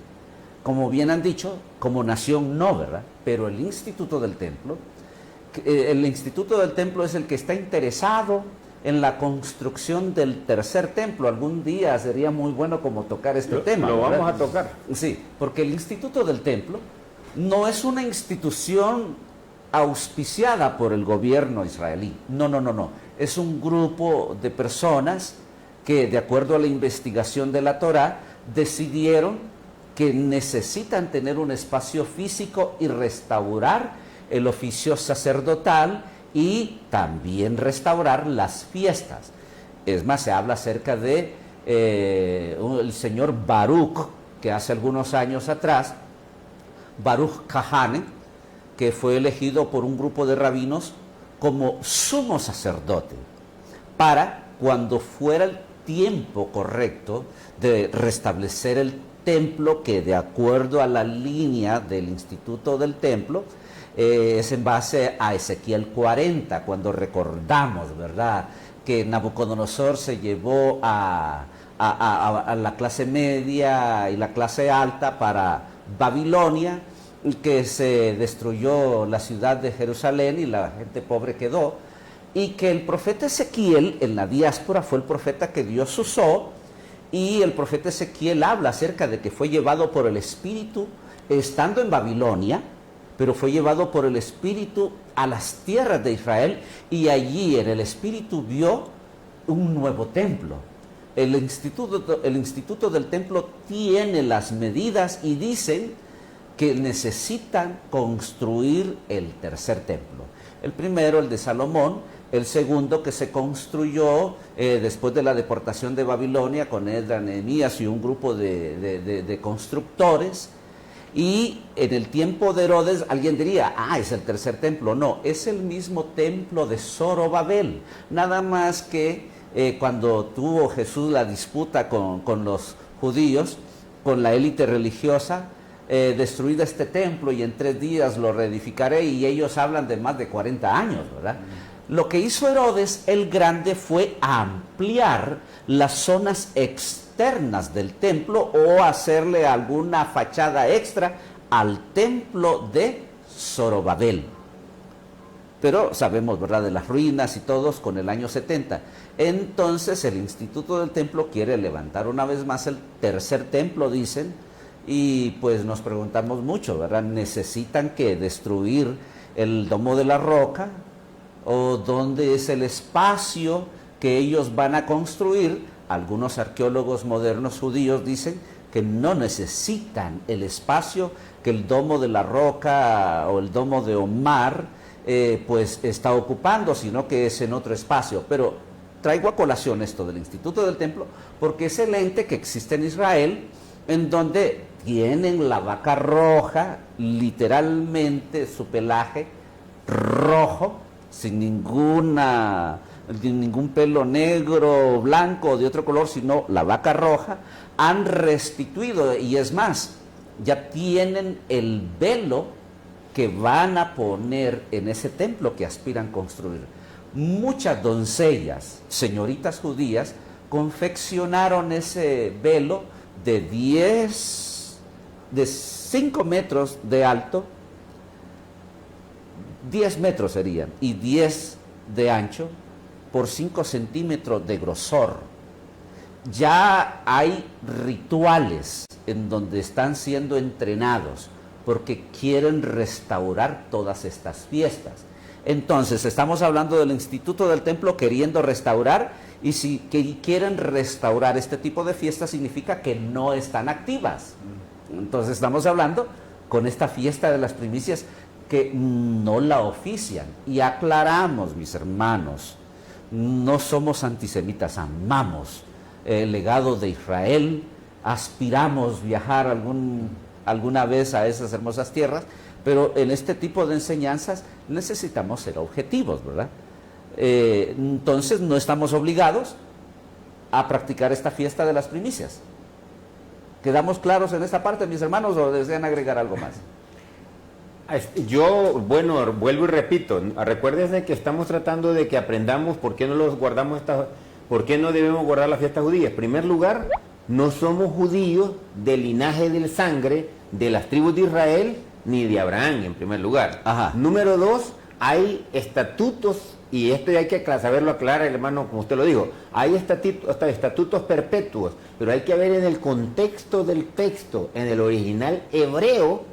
como bien han dicho, como nación no, ¿verdad? Pero el Instituto del Templo, el Instituto del Templo es el que está interesado en la construcción del tercer templo. Algún día sería muy bueno como tocar este tema. Lo ¿verdad? vamos a tocar. Sí, porque el Instituto del Templo no es una institución auspiciada por el gobierno israelí. No, no, no, no. Es un grupo de personas que, de acuerdo a la investigación de la Torá, decidieron que necesitan tener un espacio físico y restaurar el oficio sacerdotal y también restaurar las fiestas. Es más, se habla acerca de el señor Baruch, que hace algunos años atrás, Baruch Kahane, que fue elegido por un grupo de rabinos como sumo sacerdote, para cuando fuera el tiempo correcto de restablecer el templo, que de acuerdo a la línea del Instituto del Templo, es en base a Ezequiel 40, cuando recordamos, ¿verdad?, que Nabucodonosor se llevó a la clase media y la clase alta para Babilonia, que se destruyó la ciudad de Jerusalén y la gente pobre quedó, y que el profeta Ezequiel en la diáspora fue el profeta que Dios usó, y el profeta Ezequiel habla acerca de que fue llevado por el Espíritu estando en Babilonia, pero fue llevado por el Espíritu a las tierras de Israel, y allí en el Espíritu vio un nuevo templo. El Instituto del Templo tiene las medidas y dicen que necesitan construir el tercer templo. El primero, el de Salomón; el segundo, que se construyó después de la deportación de Babilonia con Esdras, Nehemías y un grupo de constructores. Y en el tiempo de Herodes alguien diría, es el tercer templo. No, es el mismo templo de Zorobabel, nada más que cuando tuvo Jesús la disputa con los judíos, con la élite religiosa, destruido este templo y en 3 días lo reedificaré, y ellos hablan de más de 40 años, ¿verdad? Lo que hizo Herodes el Grande fue ampliar las zonas externas del templo o hacerle alguna fachada extra al templo de Zorobabel. Pero sabemos, ¿verdad?, de las ruinas y todos con el año 70. Entonces el Instituto del Templo quiere levantar una vez más el tercer templo, dicen, y pues nos preguntamos mucho, ¿verdad? ¿Necesitan que destruir el Domo de la Roca? ¿O dónde es el espacio que ellos van a construir? Algunos arqueólogos modernos judíos dicen que no necesitan el espacio que el Domo de la Roca o el Domo de Omar pues está ocupando, sino que es en otro espacio. Pero traigo a colación esto del Instituto del Templo porque es el ente que existe en Israel, en donde tienen la vaca roja, literalmente su pelaje rojo, sin ningún pelo negro, blanco o de otro color, sino la vaca roja. Han restituido, y es más, ya tienen el velo que van a poner en ese templo que aspiran construir. Muchas doncellas, señoritas judías, confeccionaron ese velo de 5 metros de alto, 10 metros serían, y 10 de ancho, por 5 centímetros de grosor. Ya hay rituales en donde están siendo entrenados porque quieren restaurar todas estas fiestas. Entonces, estamos hablando del Instituto del Templo queriendo restaurar, y si quieren restaurar este tipo de fiestas significa que no están activas. Entonces, estamos hablando con esta fiesta de las primicias que no la ofician. Y aclaramos, mis hermanos, no somos antisemitas, amamos el legado de Israel, aspiramos viajar alguna vez a esas hermosas tierras, pero en este tipo de enseñanzas necesitamos ser objetivos, ¿verdad? Entonces no estamos obligados a practicar esta fiesta de las primicias. ¿Quedamos claros en esta parte, mis hermanos, o desean agregar algo más? Yo, bueno, vuelvo y repito, recuérdense que estamos tratando de que aprendamos por qué no los guardamos por qué no debemos guardar las fiestas judías. En primer lugar, no somos judíos del linaje de sangre de las tribus de Israel ni de Abraham, en primer lugar. Ajá. Número 2, hay estatutos, y esto hay que saberlo aclarar, hermano, como usted lo dijo, hay estatutos perpetuos, pero hay que ver en el contexto del texto, en el original hebreo,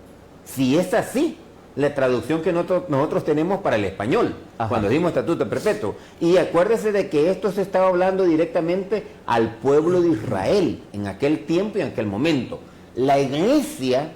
si es así la traducción que nosotros tenemos para el español. Ajá. Cuando decimos estatuto perpetuo. Y acuérdese de que esto se estaba hablando directamente al pueblo de Israel en aquel tiempo y en aquel momento. La iglesia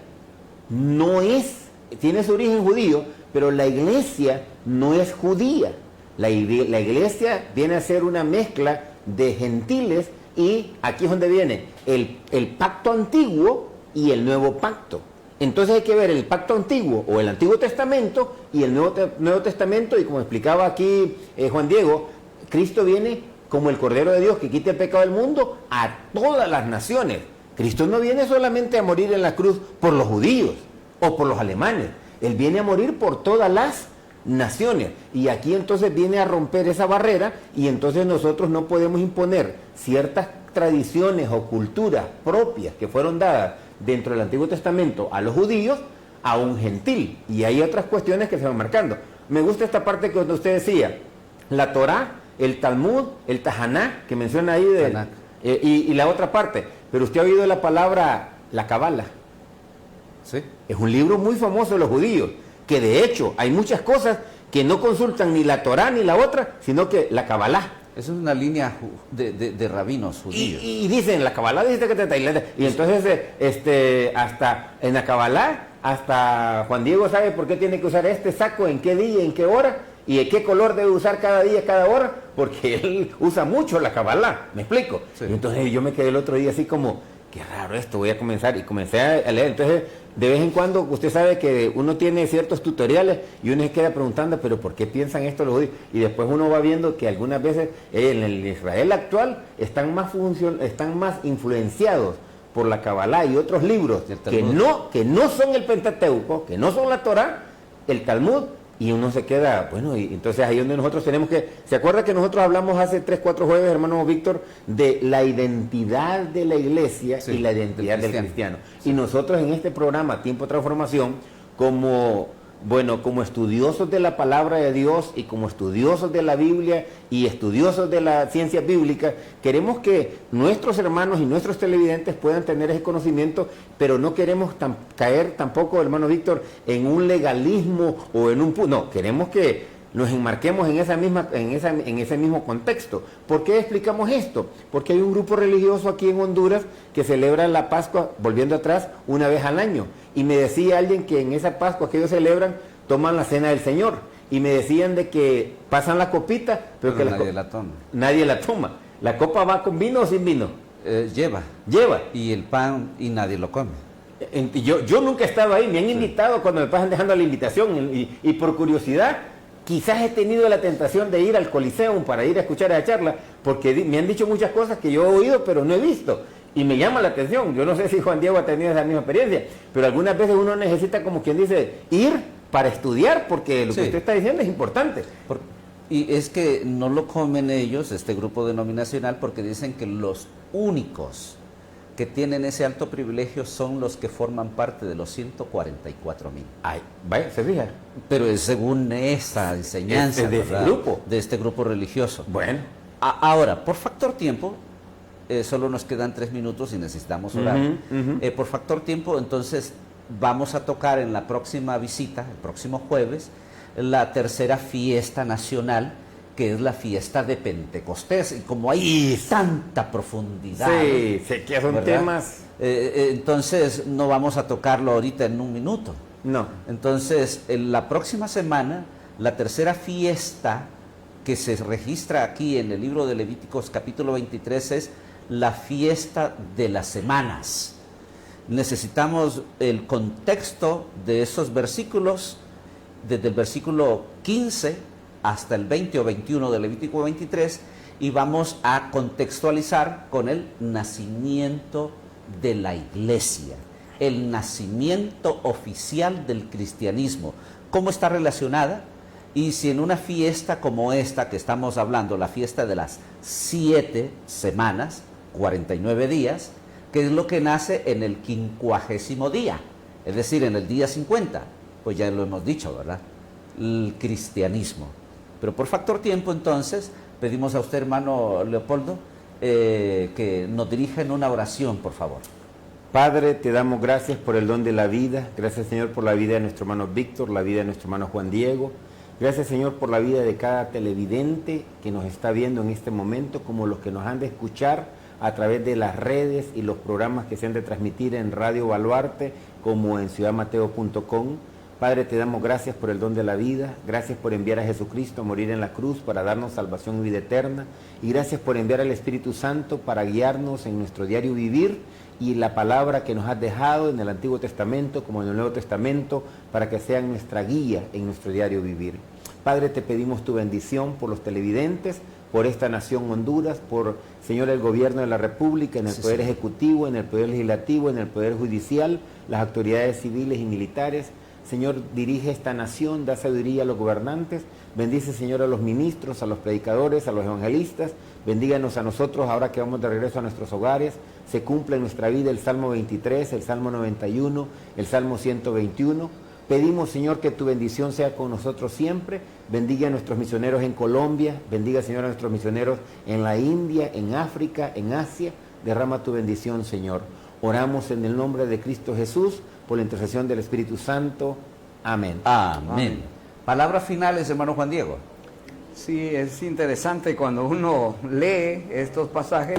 tiene su origen judío, pero la iglesia no es judía. La iglesia viene a ser una mezcla de gentiles, y aquí es donde viene el pacto antiguo y el nuevo pacto. Entonces hay que ver el pacto antiguo o el Antiguo Testamento y el Nuevo Testamento, y como explicaba aquí Juan Diego, Cristo viene como el Cordero de Dios que quita el pecado del mundo a todas las naciones. Cristo no viene solamente a morir en la cruz por los judíos o por los alemanes, Él viene a morir por todas las naciones, y aquí entonces viene a romper esa barrera, y entonces nosotros no podemos imponer ciertas tradiciones o culturas propias que fueron dadas dentro del Antiguo Testamento a los judíos a un gentil, y hay otras cuestiones que se van marcando. Me gusta esta parte que usted decía, la Torá, el Talmud, el Tahaná, que menciona ahí, y la otra parte, pero usted ha oído la palabra la Cabala. Sí. Es un libro muy famoso de los judíos, que de hecho hay muchas cosas que no consultan ni la Torá ni la otra, sino que la Cabalá. Es una línea de rabinos judíos. Y dicen, la Cabalá dice que y entonces hasta en la Cabalá, hasta Juan Diego sabe por qué tiene que usar este saco, en qué día, en qué hora, y qué color debe usar cada día, cada hora, porque él usa mucho la Cabalá, ¿me explico? Sí. Y entonces yo me quedé el otro día así como, qué raro esto, voy a comenzar, y comencé a leer. Entonces, de vez en cuando, usted sabe que uno tiene ciertos tutoriales y uno se queda preguntando, pero ¿por qué piensan esto los judíos? Y después uno va viendo que algunas veces en el Israel actual están más influenciados por la Kabbalah y otros libros que no son el Pentateuco, que no son la Torah, el Talmud, y uno se queda, bueno, y entonces ahí donde nosotros tenemos que, ¿se acuerda que nosotros hablamos hace 3, 4 jueves, hermano Víctor, de la identidad de la iglesia y la identidad del cristiano? Sí. Y nosotros en este programa, Tiempo de Transformación, como estudiosos de la palabra de Dios y como estudiosos de la Biblia y estudiosos de la ciencia bíblica, queremos que nuestros hermanos y nuestros televidentes puedan tener ese conocimiento, pero no queremos caer tampoco, hermano Víctor, en un legalismo o en un... No, queremos que nos enmarquemos en ese mismo contexto. ¿Por qué explicamos esto? Porque hay un grupo religioso aquí en Honduras que celebra la Pascua, volviendo atrás, una vez al año. Y me decía alguien que en esa Pascua que ellos celebran, toman la cena del Señor. Y me decían de que pasan la copita, pero que nadie la toma. Nadie la toma. ¿La copa va con vino o sin vino? Lleva. Y el pan, y nadie lo come. Yo nunca he estado ahí, me han invitado cuando me pasan dejando la invitación y por curiosidad, quizás he tenido la tentación de ir al Coliseum para ir a escuchar esa charla, porque me han dicho muchas cosas que yo he oído pero no he visto. Y me llama la atención. Yo no sé si Juan Diego ha tenido esa misma experiencia, pero algunas veces uno necesita, como quien dice, ir para estudiar, porque lo que usted está diciendo es importante. Y es que no lo comen ellos, este grupo denominacional, porque dicen que los únicos que tienen ese alto privilegio son los que forman parte de los 144,000. Ay, vaya, se fija. Pero es según esa enseñanza de ese grupo. De este grupo religioso. Bueno. Ahora, por factor tiempo, solo nos quedan 3 minutos y necesitamos orar. Por factor tiempo, entonces vamos a tocar en la próxima visita, el próximo jueves, la tercera fiesta nacional, que es la fiesta de Pentecostés. Y como hay tanta profundidad, sí, sé que son temas. Entonces no vamos a tocarlo ahorita en un minuto. No. Entonces, en la próxima semana, la tercera fiesta que se registra aquí en el libro de Levíticos capítulo 23 es la fiesta de las semanas. Necesitamos el contexto de esos versículos, desde el versículo 15 hasta el 20 o 21 de Levítico 23, y vamos a contextualizar con el nacimiento de la iglesia, el nacimiento oficial del cristianismo, cómo está relacionada, y si en una fiesta como esta que estamos hablando, la fiesta de las 7 semanas, 49 días, que es lo que nace en el 50º día, es decir, en el día 50, pues ya lo hemos dicho, ¿verdad? El cristianismo. Pero por factor tiempo, entonces, pedimos a usted, hermano Leopoldo, que nos dirija en una oración, por favor. Padre, te damos gracias por el don de la vida. Gracias, Señor, por la vida de nuestro hermano Víctor, la vida de nuestro hermano Juan Diego. Gracias, Señor, por la vida de cada televidente que nos está viendo en este momento, como los que nos han de escuchar a través de las redes y los programas que se han de transmitir en Radio Baluarte, como en ciudadmateo.com. Padre, te damos gracias por el don de la vida, gracias por enviar a Jesucristo a morir en la cruz para darnos salvación y vida eterna, y gracias por enviar al Espíritu Santo para guiarnos en nuestro diario vivir y la palabra que nos has dejado en el Antiguo Testamento como en el Nuevo Testamento para que sean nuestra guía en nuestro diario vivir. Padre, te pedimos tu bendición por los televidentes, por esta nación Honduras, por, Señor, el gobierno de la República, en el Poder Ejecutivo, en el Poder Legislativo, en el Poder Judicial, las autoridades civiles y militares. Señor, dirige esta nación, da sabiduría a los gobernantes, bendice, Señor, a los ministros, a los predicadores, a los evangelistas, bendíganos a nosotros ahora que vamos de regreso a nuestros hogares, se cumple en nuestra vida el Salmo 23, el Salmo 91, el Salmo 121, pedimos, Señor, que tu bendición sea con nosotros siempre, bendiga a nuestros misioneros en Colombia, bendiga, Señor, a nuestros misioneros en la India, en África, en Asia, derrama tu bendición, Señor. Oramos en el nombre de Cristo Jesús, por la intercesión del Espíritu Santo. Amén. Amén. Palabras finales, hermano Juan Diego. Sí, es interesante cuando uno lee estos pasajes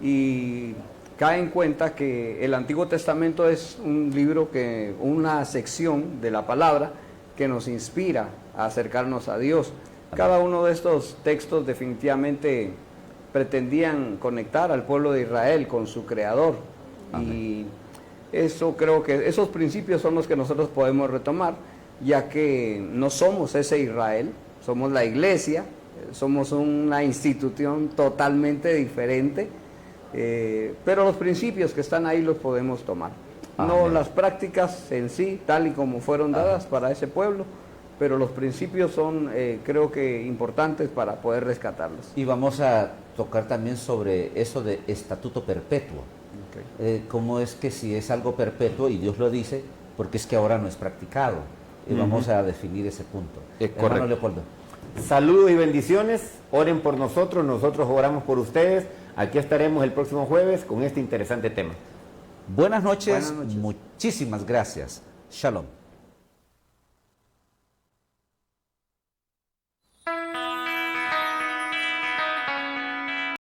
y cae en cuenta que el Antiguo Testamento es un libro, una sección de la palabra que nos inspira a acercarnos a Dios. Cada uno de estos textos definitivamente pretendían conectar al pueblo de Israel con su Creador. Amén. Y eso, creo que esos principios son los que nosotros podemos retomar, ya que no somos ese Israel, somos la iglesia, somos una institución totalmente diferente, pero los principios que están ahí los podemos tomar. No Amén. las prácticas en sí, tal y como fueron dadas para ese pueblo, pero los principios son, creo que, importantes para poder rescatarlos. Y vamos a tocar también sobre eso de estatuto perpetuo. ¿Cómo es que si es algo perpetuo, y Dios lo dice, porque es que ahora no es practicado? Y vamos a definir ese punto. Hermano Correcto. Leopoldo. Saludos y bendiciones, oren por nosotros, nosotros oramos por ustedes. Aquí estaremos el próximo jueves con este interesante tema. Buenas noches, Buenas noches. muchísimas gracias. Shalom.